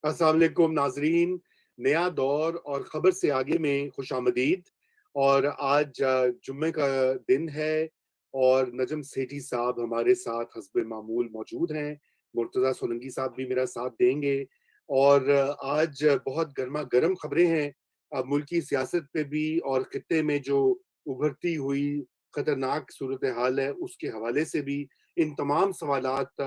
السلام علیکم ناظرین، نیا دور اور خبر سے آگے میں خوش آمدید۔ اور آج جمعے کا دن ہے اور نجم سیٹھی صاحب ہمارے ساتھ حسب معمول موجود ہیں، مرتضیٰ سولنگی صاحب بھی میرا ساتھ دیں گے۔ اور آج بہت گرما گرم خبریں ہیں ملکی سیاست پہ بھی، اور خطے میں جو ابھرتی ہوئی خطرناک صورتحال ہے اس کے حوالے سے بھی۔ ان تمام سوالات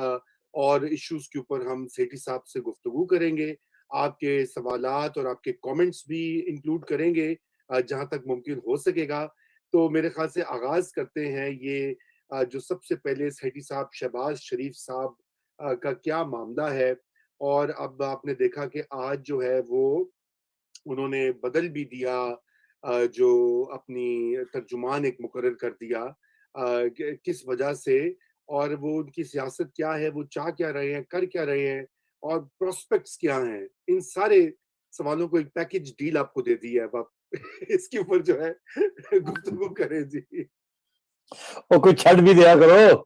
اور ایشوز کے اوپر ہم سیٹھی صاحب سے گفتگو کریں گے۔ آپ کے سوالات اور آپ کے کامنٹس بھی انکلوڈ کریں گے جہاں تک ممکن ہو سکے گا۔ تو میرے خیال سے آغاز کرتے ہیں یہ جو سب سے پہلے سیٹھی صاحب، شہباز شریف صاحب کا کیا معاملہ ہے۔ اور اب آپ نے دیکھا کہ آج جو ہے وہ انہوں نے بدل بھی دیا، جو اپنی ترجمان ایک مقرر کر دیا، کس وجہ سے، اور وہ ان کی سیاست کیا ہے، وہ چاہ کیا رہے ہیں، کر کیا رہے ہیں، اور پروسپیکٹس کیا ہیں۔ ان سارے سوالوں کو ایک پیکج ڈیل آپ کو دے دی ہے۔ اب آپ اس کے اوپر جو ہے گفتگو کریں جی۔ وہ کوئی چھڑ بھی دیا کرو۔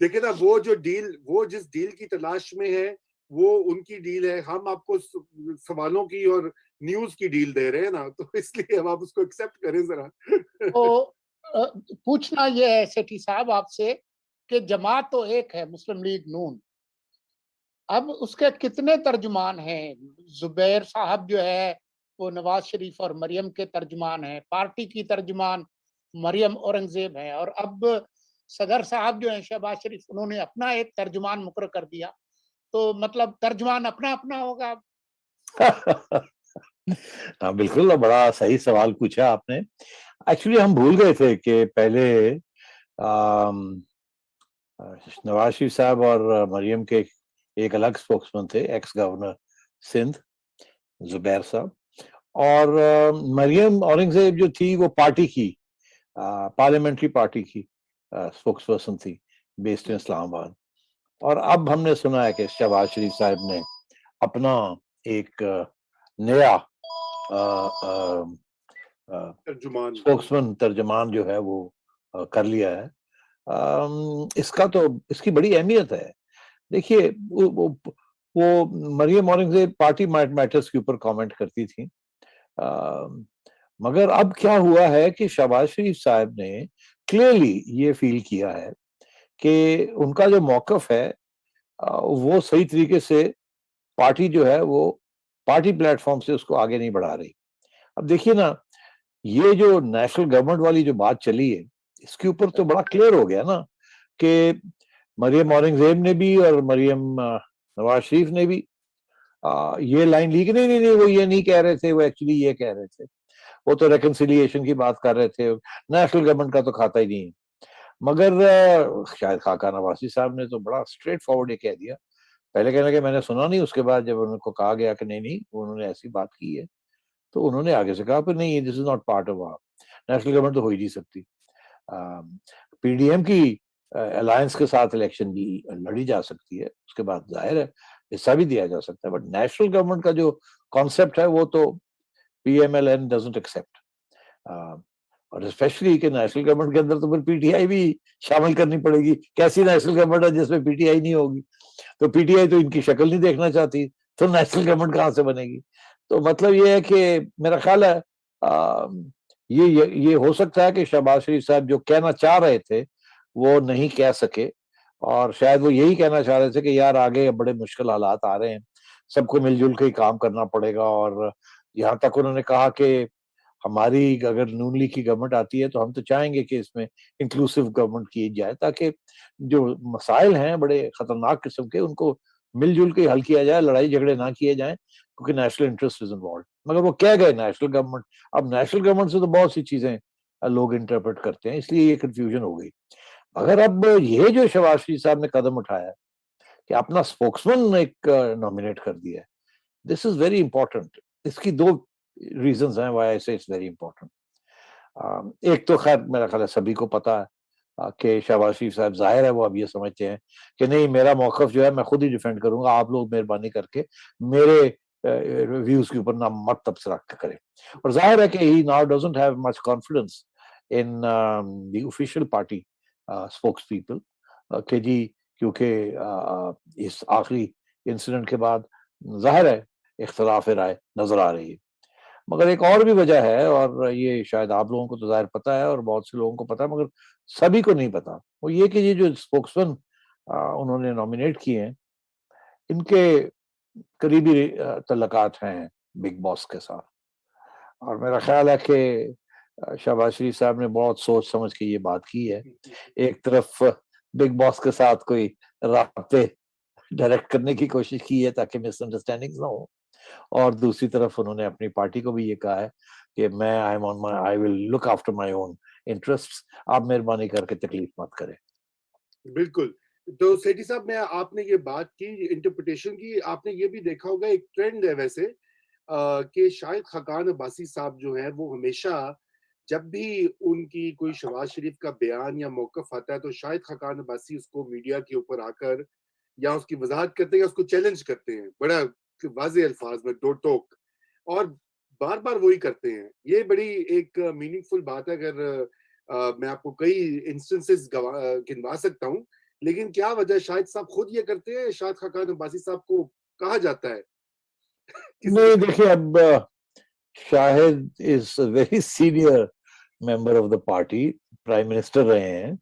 دیکھیں نا، وہ جو ڈیل، وہ جس ڈیل کی تلاش میں ہے وہ ان کی ڈیل ہے، ہم آپ کو سوالوں کی اور نیوز کی ڈیل دے رہے ہیں نا، تو اس لیے اب آپ اس کو ایکسپٹ کریں ذرا۔ تو پوچھنا یہ ہے سیٹھی صاحب آپ سے کہ جماعت تو ایک ہے مسلم لیگ نون، اب اس کے کتنے ترجمان ہیں؟ زبیر صاحب جو ہے وہ نواز شریف اور مریم کے ترجمان ہیں، پارٹی کی ترجمان مریم اورنگزیب ہے، اور اب صدر صاحب جو ہیں شہباز شریف، انہوں نے اپنا ایک ترجمان مقرر کر دیا، تو مطلب ترجمان اپنا اپنا ہوگا۔ ہاں بالکل، بڑا صحیح سوال پوچھا آپ نے۔ ایکچولی ہم بھول گئے تھے کہ پہلے نواز شریف صاحب اور مریم کے ایک الگ اسپوکسمین تھے، ایکس گورنر سندھ زبیر صاحب، اور مریم اورنگزیب جو تھی وہ پارٹی کی پارلیمنٹری پارٹی کی اسپوکس پرسن تھی بیسڈ ان اسلام آباد۔ اور اب ہم نے سنا ہے کہ شہباز شریف صاحب نے اپنا ایک نیا ترجمان جو ہے وہ کر لیا ہے۔ اس کا تو اس کی بڑی اہمیت ہے۔ دیکھیے وہ مریم اورنگزیب پارٹی میٹرز کے اوپر کامنٹ کرتی تھی، مگر اب کیا ہوا ہے کہ شہباز شریف صاحب نے کلیئرلی یہ فیل کیا ہے کہ ان کا جو موقف ہے وہ صحیح طریقے سے پارٹی جو ہے وہ پارٹی پلیٹ فارم سے اس کو آگے نہیں بڑھا رہی۔ اب دیکھیے نا، یہ جو نیشنل گورنمنٹ والی جو بات چلی ہے اس کے اوپر تو بڑا کلیئر ہو گیا نا کہ مریم اورنگزیب نے بھی اور مریم نواز شریف نے بھی یہ لائن لی کہ نہیں وہ یہ نہیں کہہ رہے تھے، وہ ایکچولی یہ کہہ رہے تھے، وہ تو ریکنسیلیشن کی بات کر رہے تھے، نیشنل گورنمنٹ کا تو کھاتا ہی نہیں ہے۔ مگر شاید خاقہ نواسی صاحب نے تو بڑا اسٹریٹ فارورڈ یہ کہہ دیا، پہلے کہنا کہ میں نے سنا نہیں، اس کے بعد جب ان کو کہا گیا کہ نہیں انہوں نے ایسی بات کی ہے تو انہوں نے آگے سے کہا کہ نہیں، this is not part of our national government, تو ہو ہی نہیں سکتی۔ پی ڈی ایم کی الائنس کے ساتھ الیکشن بھی لڑی جا سکتی ہے، اس کے بعد ظاہر ہے حصہ بھی دیا جا سکتا ہے، بٹ نیشنل گورنمنٹ کا جو کانسیپٹ ہے وہ تو P M L N doesn't accept, اور اسپیشلی کہ نیشنل گورنمنٹ کے اندر تو پھر پی ٹی آئی بھی شامل کرنی پڑے گی۔ کیسی نیشنل گورنمنٹ ہے جس میں پی ٹی آئی نہیں ہوگی؟ تو پی ٹی آئی تو ان کی شکل نہیں دیکھنا چاہتی، تو نیشنل گورنمنٹ کہاں سے بنے گی؟ تو مطلب یہ ہے کہ میرا خیال ہے یہ ہو سکتا ہے کہ شہباز شریف صاحب جو کہنا چاہ رہے تھے وہ نہیں کہہ سکے، اور شاید وہ یہی کہنا چاہ رہے تھے کہ یار آگے بڑے مشکل حالات آ رہے ہیں، سب کو مل جل کے ہی کام کرنا پڑے گا۔ اور یہاں تک انہوں نے کہا کہ ہماری اگر نون لیگ کی گورنمنٹ آتی ہے تو ہم تو چاہیں گے کہ اس میں انکلوسیو گورنمنٹ کی جائے، تاکہ جو مسائل ہیں بڑے خطرناک قسم کے ان کو مل جل کے حل کیا جائے، لڑائی جھگڑے نہ کیے جائیں، کیونکہ نیشنل انٹرسٹ از انوالوڈ۔ مگر وہ کہہ گئے نیشنل گورنمنٹ، اب نیشنل گورنمنٹ سے تو بہت سی چیزیں لوگ انٹرپریٹ کرتے ہیں، اس لیے یہ کنفیوژن ہو گئی۔ اگر اب یہ جو شہباز شریف صاحب نے قدم اٹھایا ہے کہ اپنا اسپوکسمین ایک نامینیٹ کر دیا ہے، دس از ویری امپورٹنٹ۔ اس کی دو ریزنز ہیں وائی آئی سے اٹس ویری امپورٹنٹ۔ ایک تو خیر میرا خیال ہے سبھی کو پتا ہے کہ شہباز شریف صاحب ظاہر ہے وہ اب یہ سمجھتے ہیں کہ نہیں، میرا موقف جو ہے میں خود ہی ڈیفینڈ کروں گا، آپ لوگ مہربانی کر کے میرے ویوز کے اوپر نہ مت تبصرہ کریں۔ اور ظاہر ہے کہ he now doesn't have much confidence in the official party spokespeople کہ جی، کیونکہ اس آخری انسیڈنٹ کے بعد ظاہر ہے اختلاف رائے نظر آ رہی ہے، مگر ایک اور بھی وجہ ہے، اور یہ شاید آپ لوگوں کو تو ظاہر پتہ ہے اور بہت سے لوگوں کو پتہ ہے مگر سبھی کو نہیں پتا، وہ یہ کہ یہ جو اسپوکسمین انہوں نے نامینیٹ کیے ہیں، ان کے قریبی تعلقات ہیں بگ باس کے ساتھ، اور میرا خیال ہے کہ شہباز شریف صاحب نے بہت سوچ سمجھ کے یہ بات کی ہے. ایک طرف بگ باس کے ساتھ کوئی رابطے ڈائریکٹ کرنے کی کوشش کی ہے تاکہ مس انڈرسٹینڈنگ نہ ہو، اور دوسری طرف انہوں نے اپنی پارٹی کو بھی یہ کہا ہے کہ میں آئی ول look after my own interest, آپ مہربانی کر کے تکلیف مت کریں. بالکل. تو سیٹھی صاحب میں آپ نے یہ بات کی انٹرپریٹیشن کی، آپ نے یہ بھی دیکھا ہوگا ایک ٹرینڈ ہے ویسے کہ شاہد خاقان عباسی صاحب جو ہیں وہ ہمیشہ جب بھی ان کی کوئی شہباز شریف کا بیان یا موقف آتا ہے تو شاہد خاقان عباسی اس کو میڈیا کے اوپر آ کر یا اس کی وضاحت کرتے ہیں یا اس کو چیلنج کرتے ہیں بڑا واضح الفاظ میں دو ٹوک، اور بار بار وہی کرتے ہیں. یہ بڑی ایک میننگ فل بات ہے. اگر میں آپ کو کئی انسٹنسز گنوا سکتا ہوں، لیکن کیا وجہ شاہد صاحب خود یہ کرتے ہیں، شاہد خاقان عباسی صاحب کو کہا جاتا ہے نہیں دیکھیے، اب Shahid is very senior member of the party, prime minister رہے ہیں،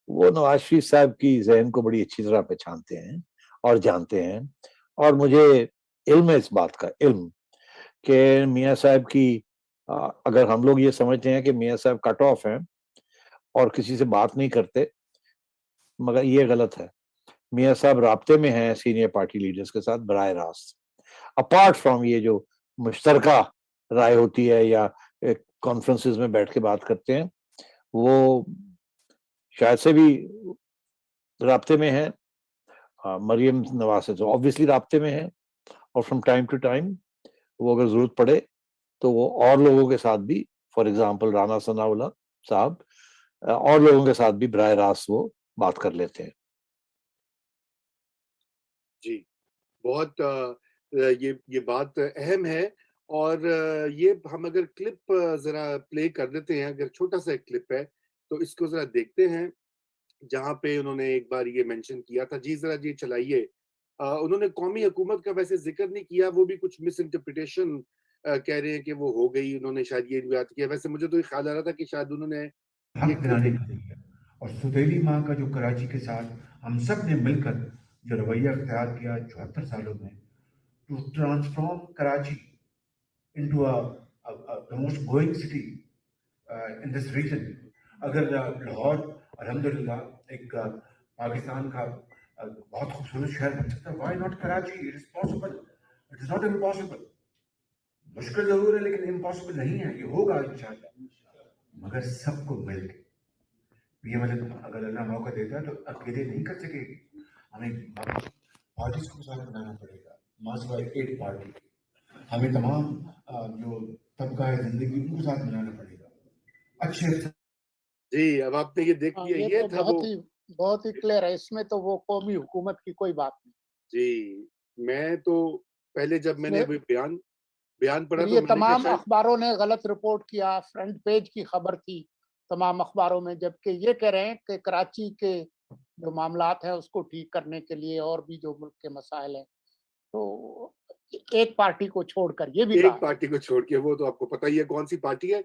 وہ نواز شریف صاحب کی ذہن کو بڑی اچھی طرح پہچانتے ہیں اور جانتے ہیں، اور مجھے علم ہے اس بات کا، علم کہ میاں صاحب کی اگر ہم لوگ یہ سمجھتے ہیں کہ میاں صاحب کٹ آف ہیں اور کسی سے بات نہیں کرتے، مگر یہ غلط ہے. میاں صاحب رابطے میں ہیں سینئر پارٹی لیڈرز کے ساتھ براہ راست، اپارٹ فرام یہ جو مشترکہ رائے ہوتی ہے یا کانفرنسز میں بیٹھ کے بات کرتے ہیں، وہ شاید سے بھی رابطے میں ہیں، مریم نواز سے تو آبویسلی رابطے میں ہیں، اور فرام ٹائم ٹو ٹائم وہ اگر ضرورت پڑے تو وہ اور لوگوں کے ساتھ بھی، فار ایگزامپل رانا ثناء اللہ صاحب اور لوگوں کے ساتھ بھی براہ راست وہ بات کر لیتے ہیں. جی بہت یہ بات اہم ہے. اور یہ ہم اگر کلپ ذرا پلے کر دیتے ہیں، اگر چھوٹا سا ایک کلپ ہے تو اس کو ذرا دیکھتے ہیں جہاں پہ انہوں نے ایک بار یہ مینشن کیا تھا. جی ذرا جی چلائیے. انہوں نے قومی حکومت کا ویسے ذکر نہیں کیا، وہ بھی کچھ مس انٹرپریٹیشن کہہ رہے ہیں کہ وہ ہو گئی، انہوں نے شاید یہ بات کیا. ویسے مجھے تو یہ خیال آ رہا تھا کہ شاید انہوں نے حق دلانے کے لیے، اور ستیلی ماں کا جو کراچی کے ساتھ ہم سب نے مل کر جو رویہ اختیار کیا 74 سالوں میں، to transform Karachi into the most growing city in this region. اگر لاہور الحمدللہ ایک پاکستان کا بہت خوبصورت شہر بن سکتا ہے، why not Karachi? It is possible, it is not impossible. مشکل ضرور ہے لیکن امپاسبل نہیں ہے، یہ ہوگا انشاءاللہ، مگر سب کو مل کے. یہ مطلب اگر اللہ موقع دیتا ہے تو اکیلے نہیں کر سکے گی، ہمیں پارٹیز کو ساتھ بنانا پڑے گا، ماسٹ بائی 8 پارٹی. ہمیں تمام جو طبقہ ہے زندگی ان کو ساتھ بنانا پڑے گا. اچھے جی اب آپ نے یہ دیکھ لیا، یہ یہ تو تھا وہ. بہت ہی کلیئر ہے، اس میں تو وہ قومی حکومت کی کوئی بات نہیں. جی میں تو پہلے جب میں نے بیان پڑھا پھر تو یہ میں نے کہا تمام شاید اخباروں نے غلط رپورٹ کیا، فرنٹ پیج کی خبر تھی تمام اخباروں میں، جبکہ یہ کہہ رہے ہیں کہ کراچی کے جو معاملات ہیں اس کو ٹھیک کرنے کے لیے اور بھی جو ملک کے مسائل ہیں، تو ایک پارٹی کو چھوڑ کر یہ بھی ایک کہا. پارٹی کو چھوڑ کے، وہ تو آپ کو پتہ ہی ہے کون سی پارٹی ہے.